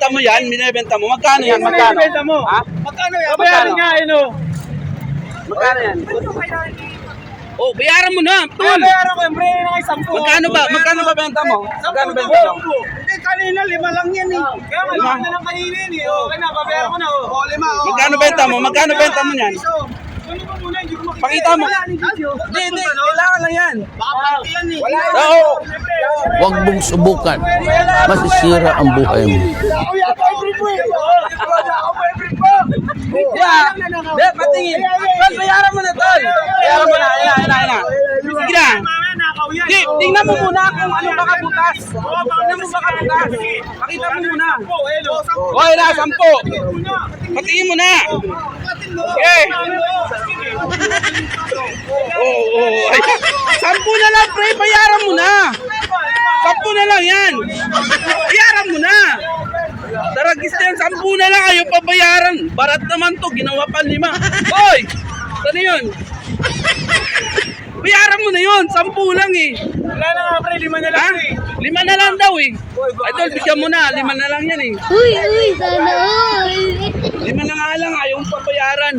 binibenta mo yan, binibenta mo. Magkano yan? Magkano? Binibenta mo? Ha? Magkano yan? Babayaran nga, ano? Magkano yan? Oh, bayaran mo na, tol. Bayaran ko yung pre na kay 10. Magkano ba? Magkano ba benta mo? Magkano benta mo? Hindi, kanina 5 lang yan eh. Kaya malaki na lang kanina yan eh. O, kaya na, babayaran ko na. O, 5. Magkano benta mo? Magkano benta mo yan? Ano ba muna, hindi ko makikita. Pakita mo. Wala, hindi video. Hindi, kailangan lang yan. Baka party yan eh. Wala. Oo. Huwag mong subukan. Masisira ang buhay mo. Kuya, ako every po eh. Ako every po. Yeah. Hindi, patingin. Tol, bayaran mo na, tol. Bayaran mo na. Ayun na. Sige na. Hindi, tingnan mo muna kung ano baka butas. Tingnan mo baka butas. Pakita mo muna. Oh, ayun na, 10. Patingin mo na. Okay. Oo. 10 na lang, pre. Bayaran mo na. 10 na lang yan. Bayaran mo na. Taragis na yan, 10 na lang. Ayaw pa bayaran. Barat naman to. Ginawa pa 5. Hoy! Saan yun? Bayaran mo na yun. 10 lang eh. Wala na nga pre, 5 na Ha? lang eh. 5 na lang daw eh. Idol, bigyan mo na. 5 na lang yan eh. Uy, sana all. 5 na nga lang. Ayaw pa bayaran.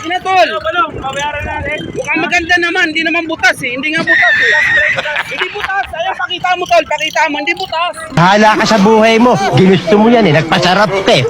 Ina, tol. Balong, babayaran natin. Mukhang maganda naman. Hindi naman butas eh. Hindi nga butas eh. Hindi butas. Ayan, pakita mo, tol. Pakita mo. Hindi butas. Bahala ka sa buhay mo. Ginusto mo yan eh. Nagpasarap ka eh.